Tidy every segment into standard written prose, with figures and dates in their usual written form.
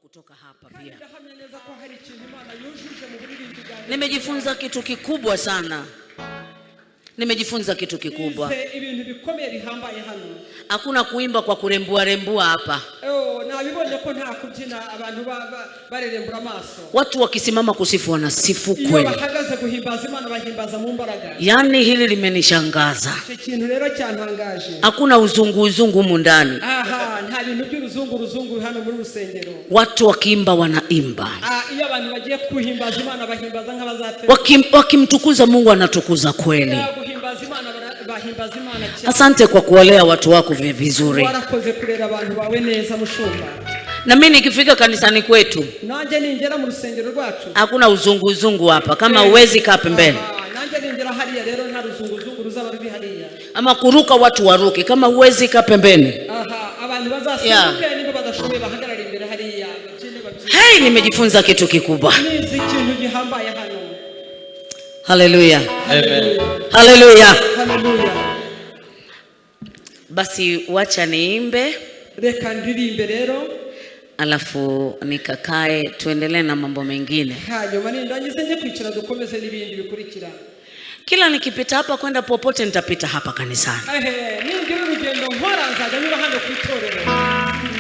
kutoka hapa pia. Nimejifunza kitu kikubwa sana. Nimejifunza kitu kikubwa. Hakuna kuimba kwa kurembua rembua hapa. Watu wakisimama kusifu wanasifu kweli. Yani hili limenishangaza. Hakuna uzungu humu ndani. Watu wakiimba wanaimba. Wakimtukuza Mungu anatukuza kweli. Asante kwa kuwalea watu wako vizuri. Na mimi nikifika kanisani kwetu hakuna uzungu hapa. Kama uwezi kaa pembeni. Ama kuruka watu waruke. Kama uwezi kaa pembeni. Hey, nimejifunza kitu kikubwa. Haleluya. Amen. Haleluya. Basi wacha niimbe. Reka ndirimbe rero. Alafu nikakae tuendelee na mambo mengine. Hanyuma nindangize nje kwicara dukomeze n'ibindi bikurikira. Kila nikipita hapa kwenda popote nitapita hapa kanisani. Ningira urugendo nkora nzaga nyura hano kwitorero.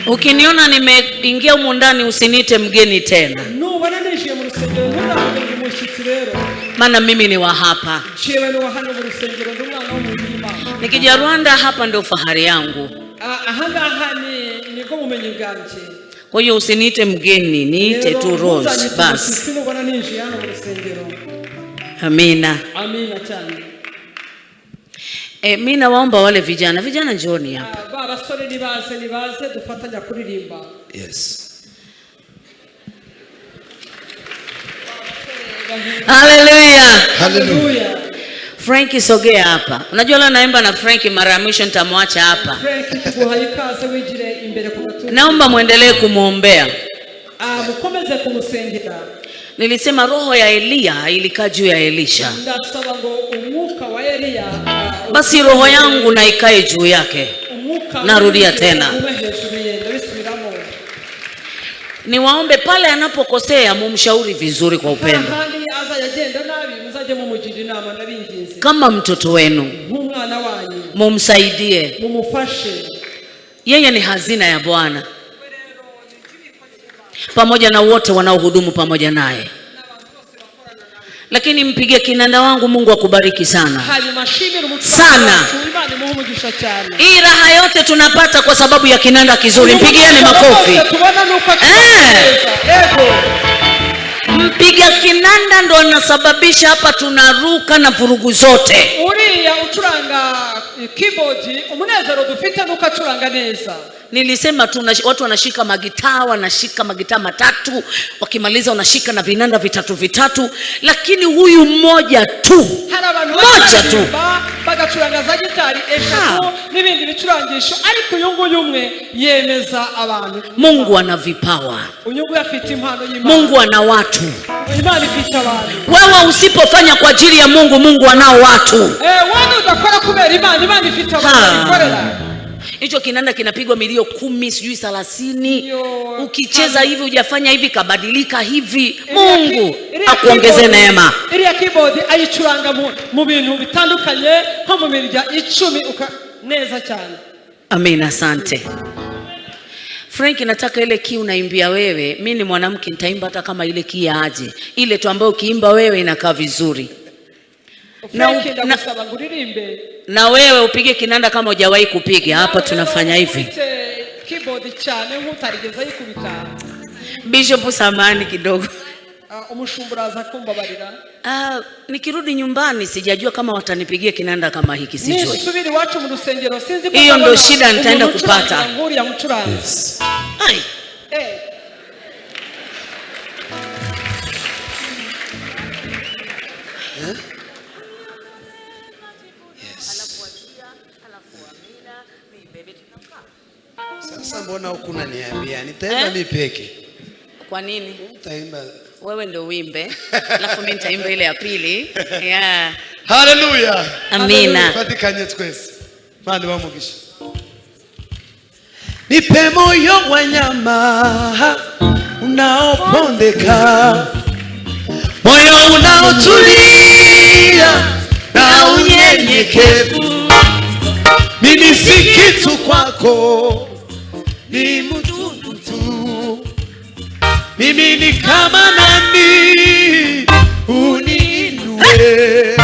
Ukiniona nimeingia humu ndani usiniite mgeni tena. Nubona nishiye mu rusengero ntuzavuge umushyitsi rero. Maana mimi ni wa hapa. Jewe ni wa hano mu rusengero ndumwana w'umurima. Nikija Rwanda hapa ndio fahari yangu. Ahangaha niko mumenyi bwanje. Kwa hiyo usiniite mgeni, niite tu Rose basi. Sinubona nishiye hano mu rusengero. Amina. Amina cyane. Mimi nawaomba wale vijana njooni hapa. Basore nibaze dufatanya kuririmba. Yes. Haleluya. Haleluya. Frankie sogea hapa. Unajua leo naimba na Frankie mara ya mwisho nitamwacha hapa. Frankie tuguhaye ikaze wigire imbere ku gatuza. Naomba muendelee kumuombea. Mukomeze kumusengera. Nilisema roho ya Elia ilikaa juu ya Elisha. Ndasaba ngo umwuka wa Elia basi roho yangu na ikae juu yake. Narudia tena. Niwaombe pale anapokosea mumshauri vizuri kwa upendo. Kama mtoto wenu mumsaidie. Yeye ni hazina ya Bwana. Pamoja na wote wanaohudumu pamoja naye. Lakini mpige kinanda wangu, Mungu akubariki sana. Sana. Hii raha yote tunapata kwa sababu ya kinanda kizuri. Mpigieni makofi. Mpiga kinanda ndo anasababisha hapa tunaruka na vurugu zote. Uriya ucuranga keyboard umunezero dufite nuko acuranga neza. Nilisema watu wanashika magitaa matatu, wakimaliza wanashika na vinanda vitatu, lakini huyu mmoja tu. Bagacuranga za gitari eshatu n'ibindi bicurangisho, ariko uyungu umwe yemeza abantu. Mungu ana vipawa. Uyungu afite impano y'Imana. Mungu ana watu. Imana ifite abantu. Wewe usipofanya kwa ajili ya Mungu, Mungu anao watu. Wewe udakora kubera Imana ifite abantu ikorera. Hicho kinanda kinapigwa milio 10 sijui 30. Ukicheza hivi hujafanya hivi kabadilika hivi. Mungu akuongeze neema. Iriya keyboard ayicuranga mu bintu bitandukanye nko mu mirya 10 neza cyane. Amina, asante. Frank, nataka ile key unaimbia wewe. Mimi ni mwanamke nitaimba hata kama ile key aje. Ile tu ambayo ukiimba wewe inakaa vizuri. Na wewe upige kinanda kama hujawahi kupiga. Hapa tunafanya hivi. Bishop samani kidogo. Nikirudi nyumbani sijajua kama watanipigia kinanda kama hiki, sijui. Hiyo ndio shida nitaenda kupata. Yes. Ai. Sasa mbona hukuna niambia? Nitaimba mimi peke. Kwa nini? Nitaimba. Wewe ndio uimbe, alafu mimi nitaimba ile ya pili. Yeah. Haleluya. Amina. Fatikanye twese. Mani bamugisha. Nipe moyo wa nyama unaosononeka, moyo unaotulia na unyenyekevu. Mimi si kitu kwako, ni mtu tu. Mimi ni kama nani, uniinue,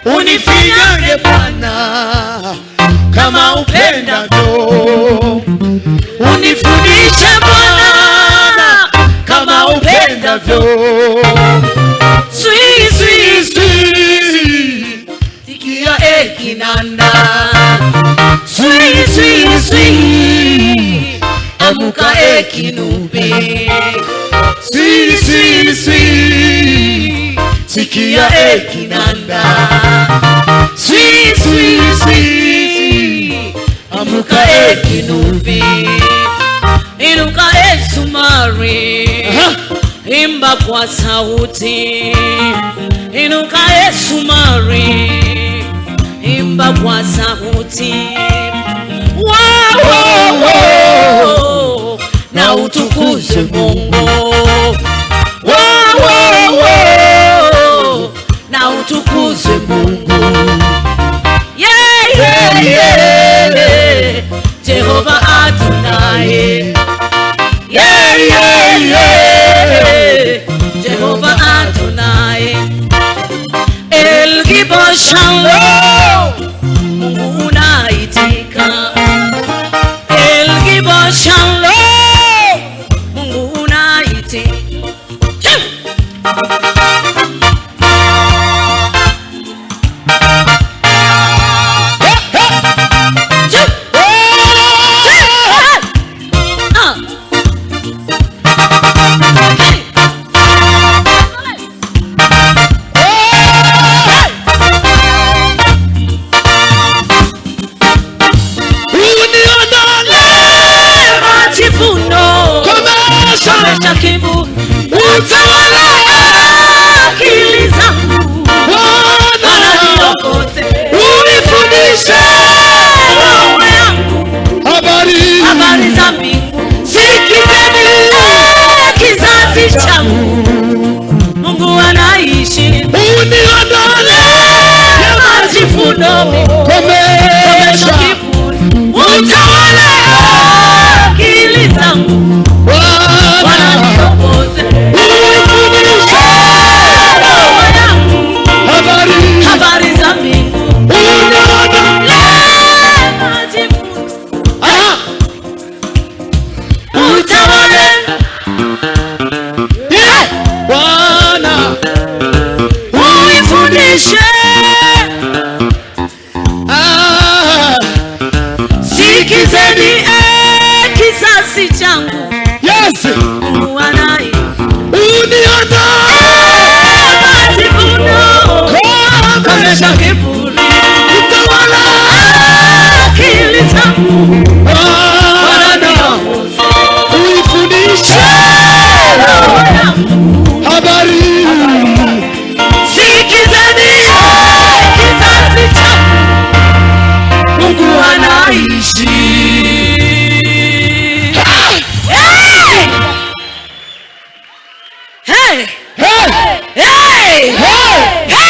unifinyange Bwana kama upendavyo. Unifundishe Bwana kama upendavyo. Sweet, sweet, sweet, sikia kinanda. Sweet, sweet, sweet, amuka kinubi. Sweet, sweet, sweet, sikia kinanda. Sweet, sweet, sweet, amuka kinubi. Inuka sumari, imba kwa sauti. Inuka sumari, imba kwa sauti. Wow, wow, wow, na utukuze Mungu. Wow, wow, wow, na utukuze Mungu. Yeah, yeah, yeah, Jehova Adonai. Yeah, yeah, yeah, Jehova Adonai. El Gibor Shalom, Mungu unaitika. El Gibor Shalom, Mungu unaitika. Utawala akili zangu Bwana, unifundishe roho yangu habari za mbingu. Sikizeni kizazi changu, Mungu anaishi. Uniondole majivuno, komesha kiburi. Utawala akili zangu Bwana, niongoze. Habari za mbingu. Utawale Bwana, unifundishe. Sikizeni kizazi changu. Yes. Mungu anai. Uniondoe majivuno, komesha kiburi. Utawala akili zangu Bwana, niongoze. Unifundishe roho yangu habari. Sikizeni kizazi changu, Mungu anaishi. Hey! Hey! Hey! Hey! Hey!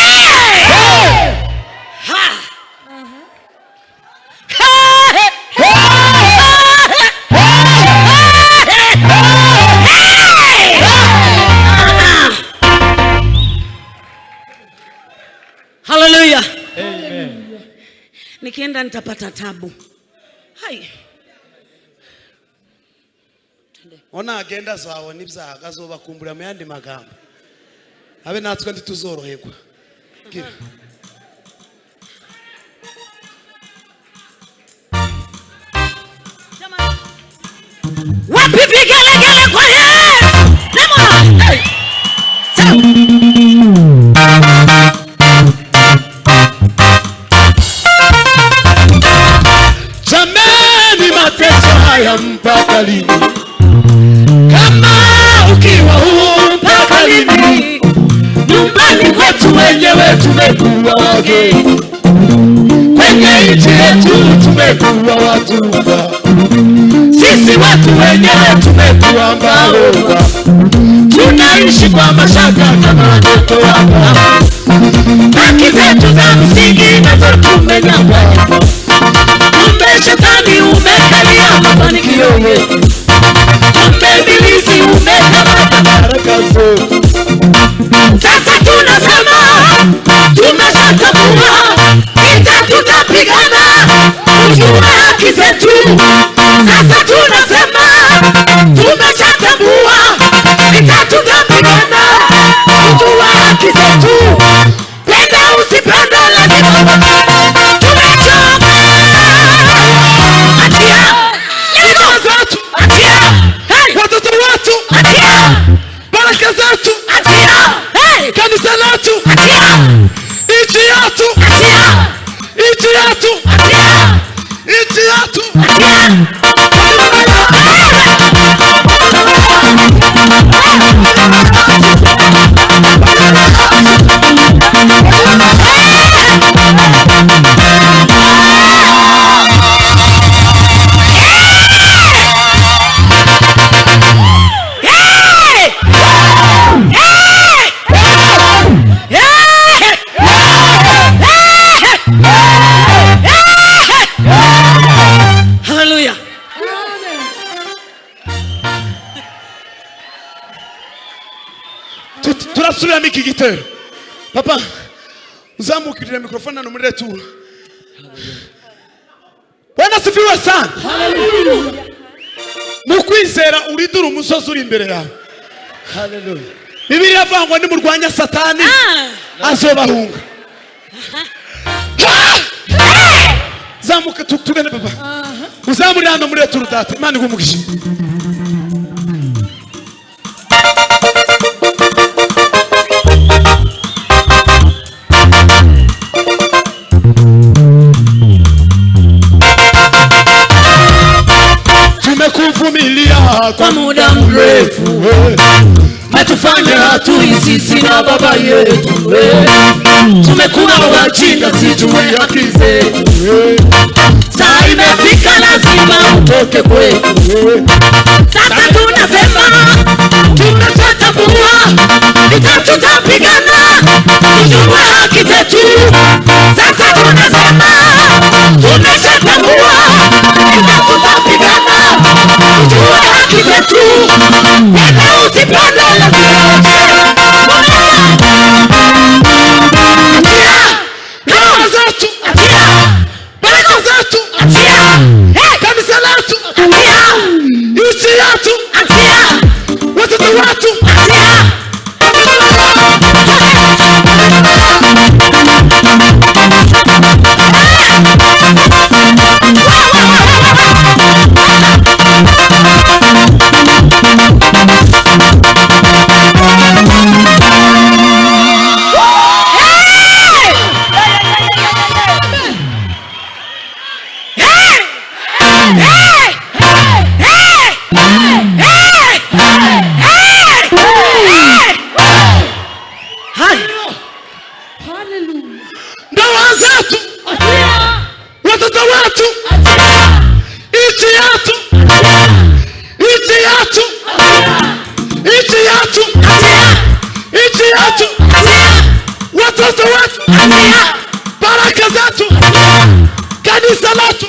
Hallelujah. Amen. Nikienda nitapata tabu. Hai. Ona agenda zawe nibza akazoba kumbura muyandi magambo. Abe natwe ntituzoroherwa. Gira. Wapi vigelegele kwa Yesu? Nemo. Hey. Jameni, mateso haya mpaka lini? Kama ukiwa huu mpaka lini? Nyumbani kwetu wenyewe tumekuwa wageni, kwenye nchi yetu tumekuwa watumwa, sisi watu wenyewe tumekuwa maoga. tunaishi kwa mashaka kama watoto wako. Haki zetu za msingi nazo tumenyang'anywa. Kumbe shetani umekalia mafanikio yetu. Kumbe ibilisi umekamata baraka zetu. Sasa tunasema tumeshatambua, vita tutapigana kujua haki zetu. Sasa tunasema tumeshatambua, vita tutapigana kujua haki zetu. Penda usipenda lazima tumechoka. Atia watu, atia watoto wetu, atia baraka zetu, atia kanisa letu, atia nchi yetu, atia nchi yetu, atia nchi yetu, atia. Hallelujah. Turasubira miki gitero. Papa, uzamukirira mikrofoni no muri retura. Bwana sifiwe sana. Hallelujah. Mukwizera uridura umusozi uri imbere yawe. Hallelujah. Bibiliya avuga ngo nimurwanya Satani azobahunga. Zamuka tugende papa. Uzamurira hano muri retura data. Imana igumugishe. Tumekuvumilia kwa muda mrefu, metufanya hatui sisi na baba yetu. Tumekuwa wajinga sijue haki zetu. Saa imefika lazima utoke kwetu. Sasa tunasema tumeshatambua, vita tutapigana kujua haki zetu. Sasa tunasema tumeshatambua, vita tutapigana kujua haki zetu. Penda usipende lazima baraka zetu, atia baraka zetu, atia kanisa letu, atia nchi yetu, atia watoto wetu, atia. ndoa zetu, watoto wetu, nchi yetu, nchi yetu, nchi yetu, nchi yetu, watoto wetu, baraka zetu, kanisa letu.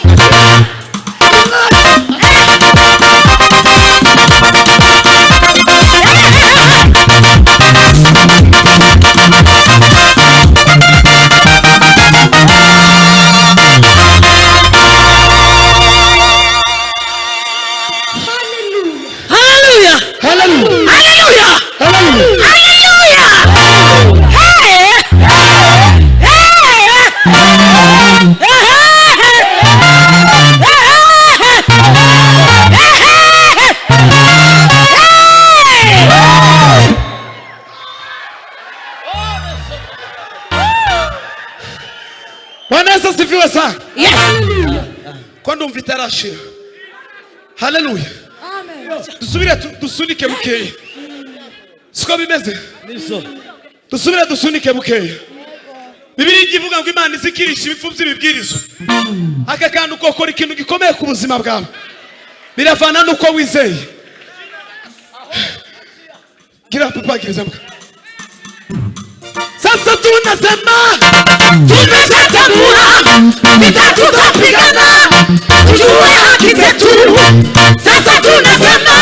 Wanaweza sifiwe sana. Yes. Kwando mvitarashira. Hallelujah. Amen. Dusubire dusunike mukeya. Siko bimeze? Niso. Dusubire dusunike mukeya. Bibiliya ivuga ngo Imana izikirisha ibifu by'ibibwirizo. Aka kantu kokora ikintu gikomeye ku buzima bwawe. Biravana nuko wizeye. Gira Endelea kupakiliza. Sasa tunasema tumeshatambua vita tutapigana tujue haki zetu. Sasa tunasema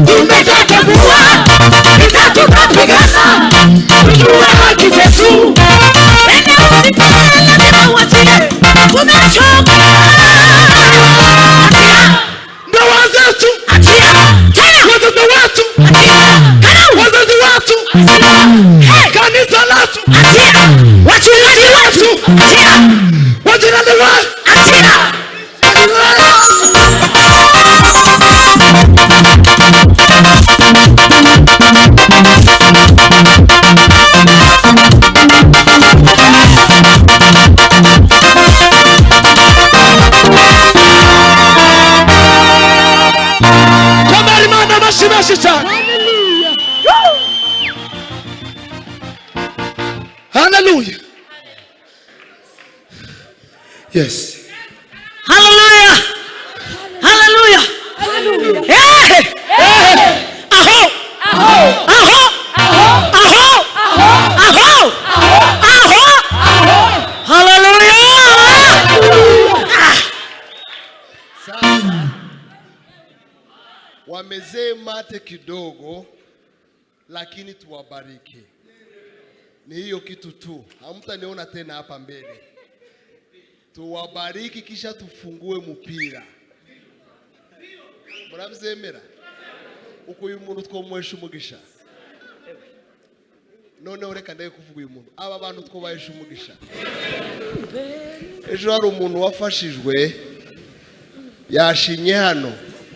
tumeshatambua vita tutapigana tujue haki zetu. Lazima uachie, tumechoka. ndoa zetu, Achia tena watoto wetu, wazazi wetu, kanisa letu, wachungaji wetu, wajirani wetu. Hallelujah. Yes. Hallelujah. Hallelujah. Hallelujah. Hey. Aho. Aho. Aho. Aho. Aho. Aho. Hallelujah. Sasa wamezee mate kidogo, lakini tuwabariki. Ni hiyo kitu tu, hamtaniona tena hapa mbele. Tuwabariki kisha tufungue mpira. Murabyemera? Uko uyu muntu twomwesha umugisha. None ureka ndaye kuvuga uyu muntu. Aba bantu twobayesha umugisha. Ejo hari umuntu wafashijwe yashimye hano.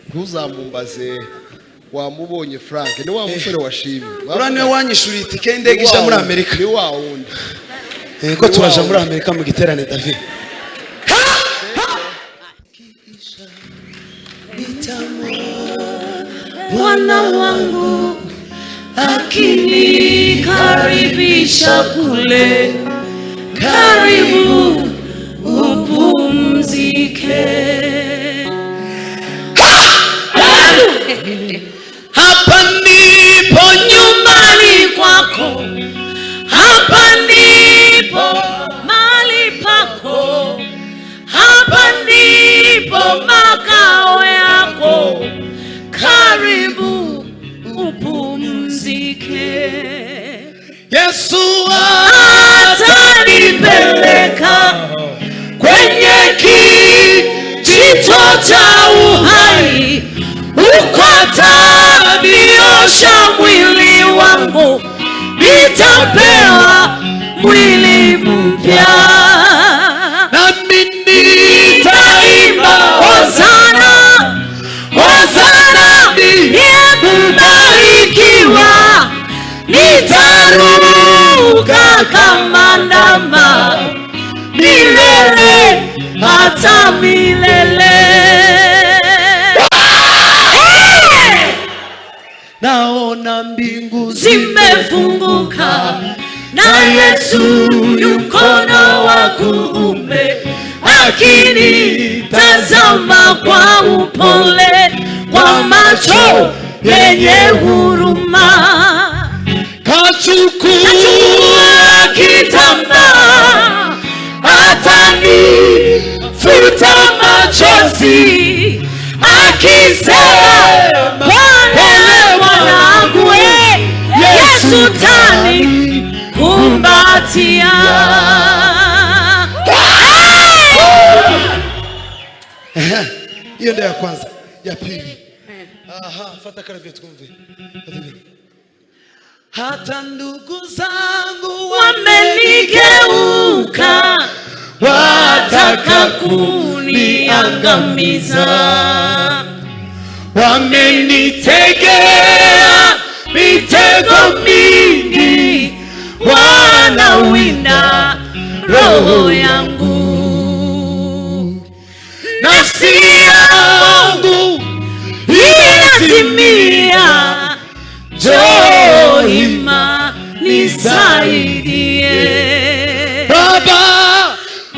Ntuzamumbaze wamubonye Frank. Ni wa musore washimye. Urane wanyishuriye itike y'indege ija muri Amerika. Ni wa wundi. Ko turaje muri Amerika mu giterane David. Bwana wangu akinikaribisha kule, karibu upumzike. Hapa ndipo nyumbani kwako, hapa ndipo mahali pako, hapa ndipo makao yako, karibu upumzike. Yesu atanipeleka kwenye kijito cha uhai, huko ataniosha mwili wangu, nitapewa mwili mpya. nami nitaimba Hosana, Hosana, nimebarikiwa, nitaruka kama ndama milele hata milele. naona mbingu Zimefunguka na Yesu yukono wa kuume, akinitazama kwa upole, kwa macho yenye huruma. Kachukua kitambaa atanifuta machozi, akisema pole mwanangu, Yesu tanikumbatia. hiyo ndio ya kwanza. Ya pili, fata karavia tukumve. Hata ndugu zangu wamenigeuka, wataka kuniangamiza, wamenitegea mitego mingi, wanawinda roho yangu. Nafsi yangu inazimia, njoo ima nisaidie. Baba,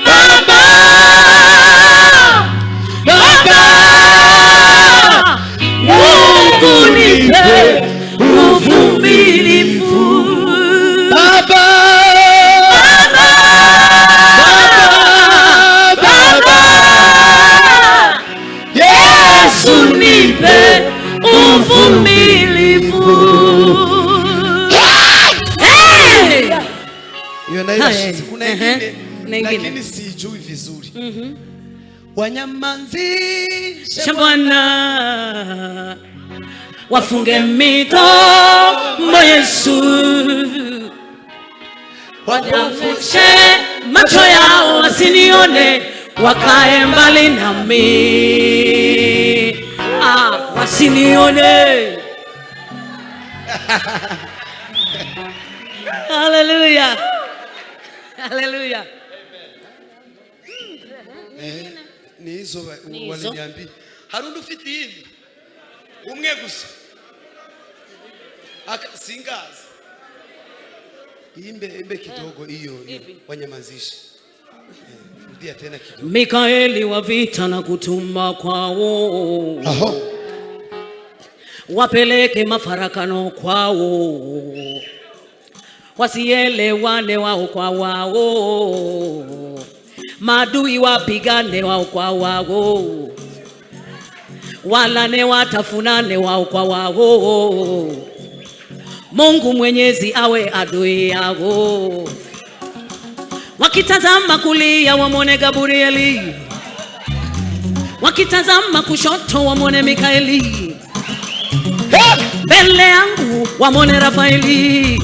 Baba, Baba, Mungu nipe uvumilivu. mtakatifu. Hiyo na hiyo kuna ingine lakini sijui vizuri. Wanyamazishe Bwana, wafunge midomo Yesu, wanyafushe macho yao wasinione, wakae mbali nami, wasinione. Haleluya, haleluya. Ni hizo waliniambia. Harundu ufite yindi umwe gusa singazi imbe kidogo hiyo wanyamazishe. Rudia tena kidogo. Mikaeli wa vita na kutuma kwao, wapeleke mafarakano kwao, wasielewane wao kwa wao, maadui wapigane wao kwa wao, walane watafunane wao kwa wao, Mungu Mwenyezi awe adui yao. Wakitazama kulia wamwone Gabrieli, wakitazama kushoto wamwone Mikaeli, mbele yangu wamwone Rafaeli.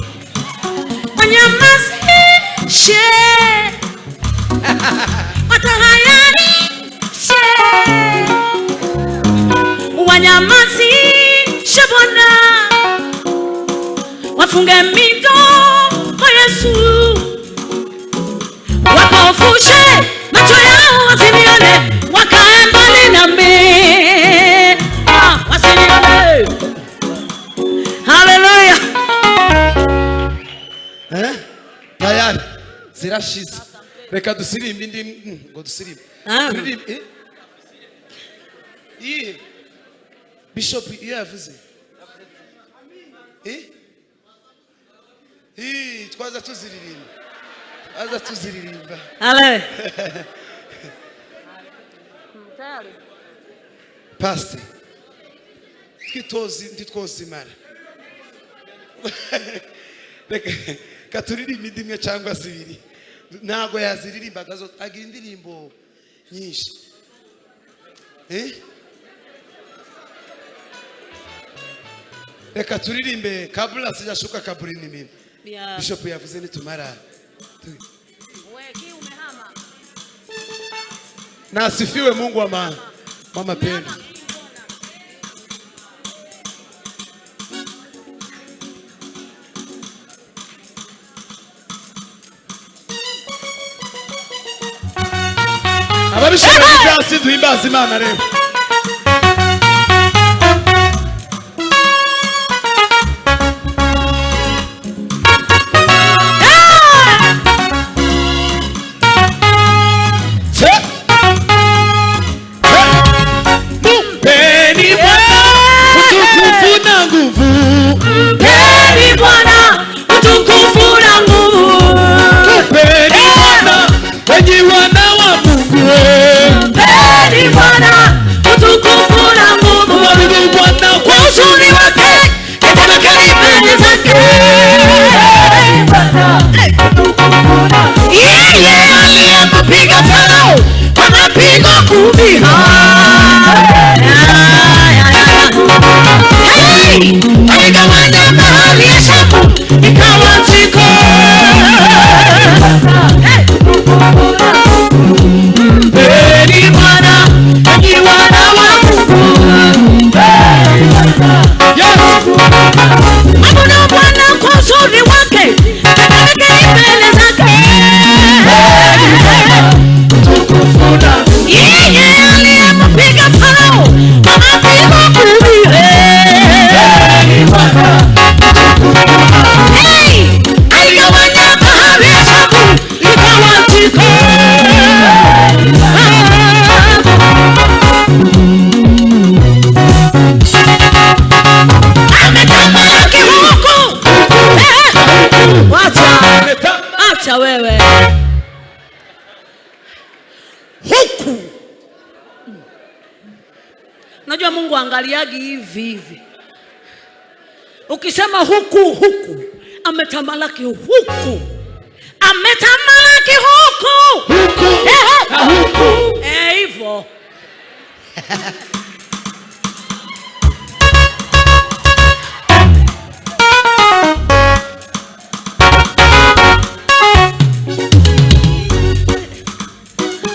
Wanyamazishe, watahayarishe, wanyamazishe Bwana, wafunge midomo Yesu, wapofushe macho yao wasinione, wakae mbali nami, wasinione. Haleluya. Tayari zirashize. Reka dusirimbe indi ngo dusirimbe. Turirimbe. Bishop yavuze. Twaza tuziririmba. Aza tuziririmba. Ale. Pastor. Ntitwozimara. Katuririmba indimwe cyangwa zibiri. Ntago yaziririmba gazo agira indirimbo nyinshi. Reka turirimbe kabla sijashuka kaburini mimi. Bishop yavuze nitumara. Na asifiwe Mungu wa mapendo. Ababishoboye byasi duhimbaza Imana rero. Wewe huku najua Mungu angaliagi hivi hivi. Ukisema huku ametamalaki huku. Ametamalaki huku. Hivyo.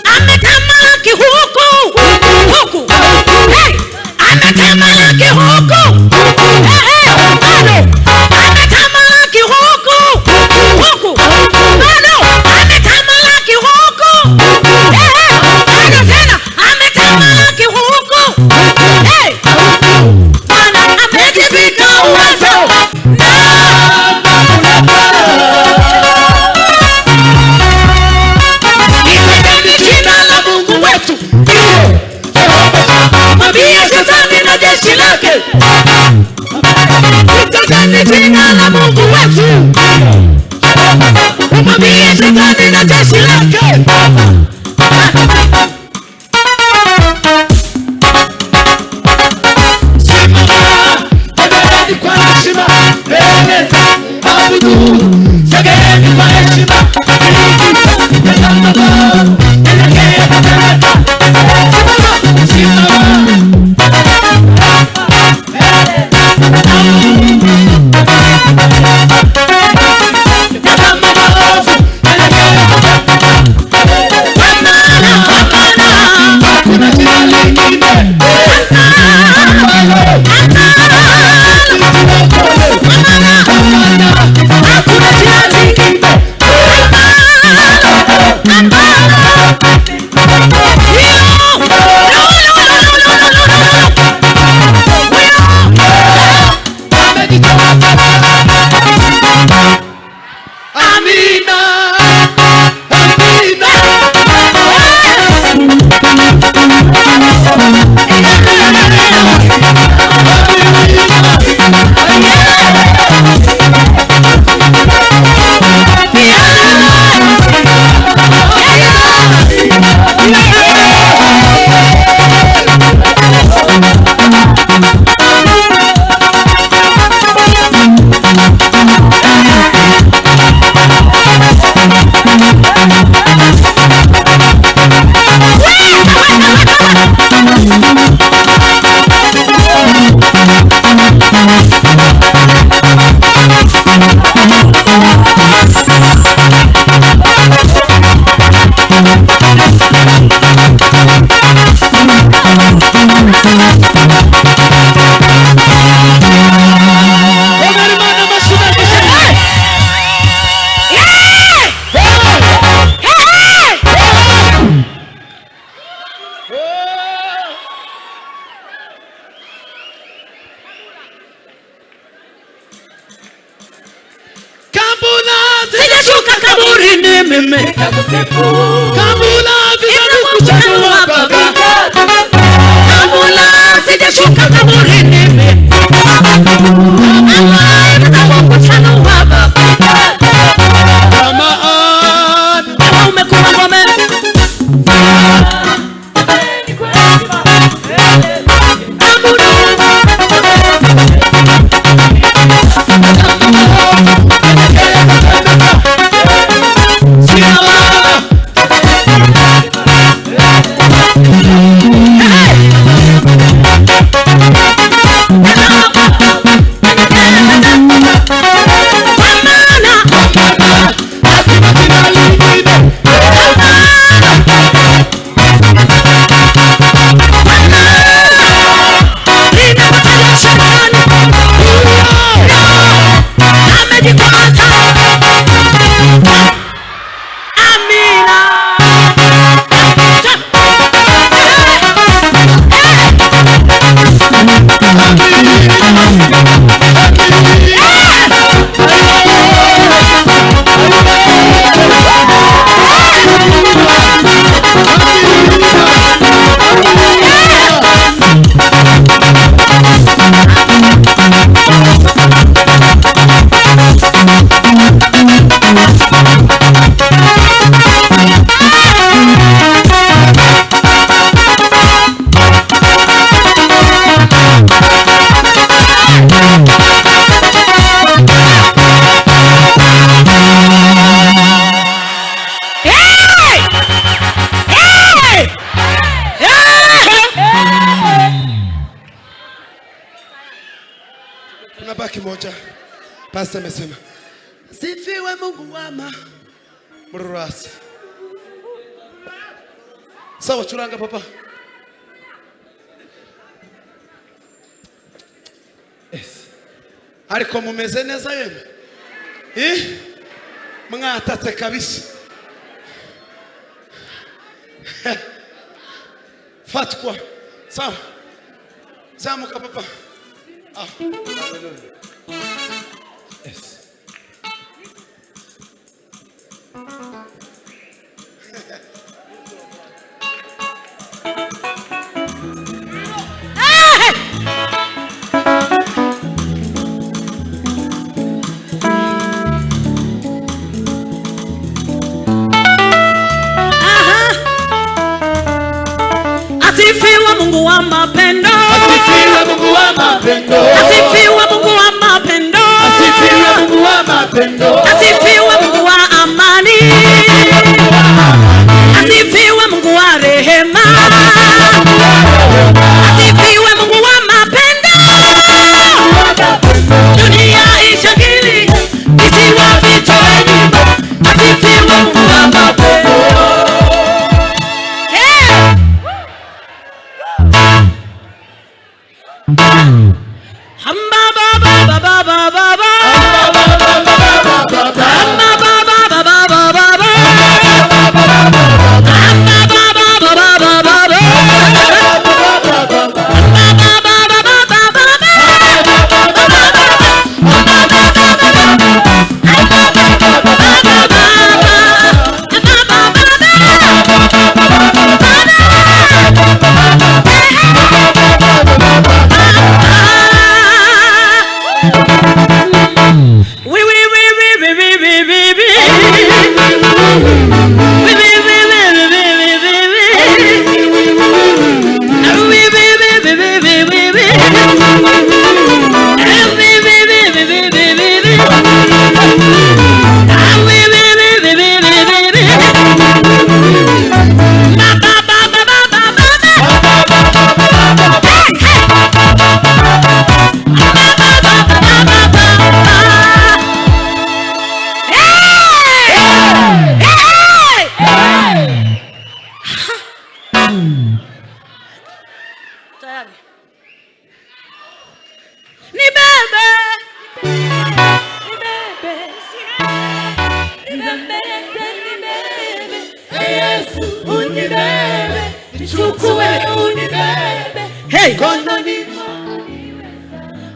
Ametamalaki huku. Hey! Ametamalaki huku. Bado. Ametamalaki huku. Bado. Ametamalaki huku. Bado tena. Ametamalaki huku. Bwana amejivika uwezo. Nitajeni jina la Mungu wetu. Mwambie Shetani na jeshi lake. Nitajeni jina la Mungu wetu. Mwambie Shetani na jeshi lake. Kwa heshima, eleza, abudu, segeni kwa heshima, sijashuka kaburini mimi. Kabula vinakuchanua baba. Kabula sijashuka kaburini mimi. Kabula vinakuchanua baba. Kama umekuwa ngome. Hey! inabaki moja. Pastor amesema sifiwe Mungu wama mururasi. Sawa, churanga papa. Yes. Ariko mumeze neza yeme? Mwatatse kabisa. Fatwa. Sawa. Zamuka papa. Ah. Yes. Asifiwe Mungu wa mapendo. Asifiwe Mungu wa mapendo. Asifiwe Mungu wa mapendo. Asifiwe Mungu wa mapendo. Asifiwe Mungu wa amani. Asifiwe Mungu wa rehema. Asifiwe Mungu wa mapendo. Dunia ishangili isiwa vitani. Asifiwe Mungu wa mapendo. Hey!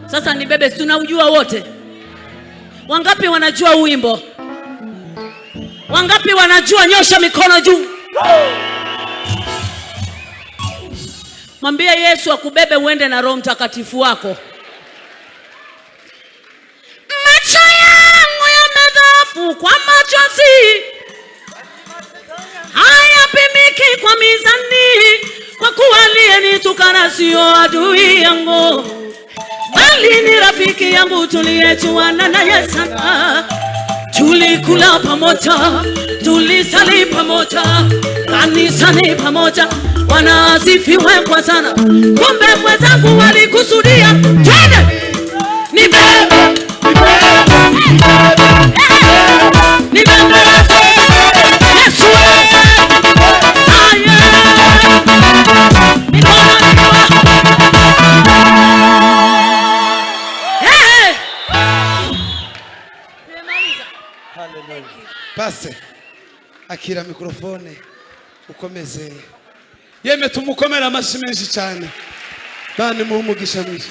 Sasa nibebe, tunaujua wote. Wangapi wanajua wimbo? Wangapi wanajua? Nyosha mikono juu. Mwambie Yesu akubebe uende na Roho Mtakatifu wako. Macho yangu yamedhoofu kwa machozi, hayapimiki kwa mizani, kwa kuwa aliyenitukana sio adui yangu, bali ni rafiki yangu tuliyejuana naye sana. Tulikula pamoja, tulisali pamoja, kanisani pamoja. Bwana asifiwe kwa sana. Kumbe mwenzangu walikusudia twende nibebe, nibebe Yesu. Pase akira mikrofone ukomeze. Yeme tumukomera amashyi menshi cyane. Bane mu mugisha mwinshi.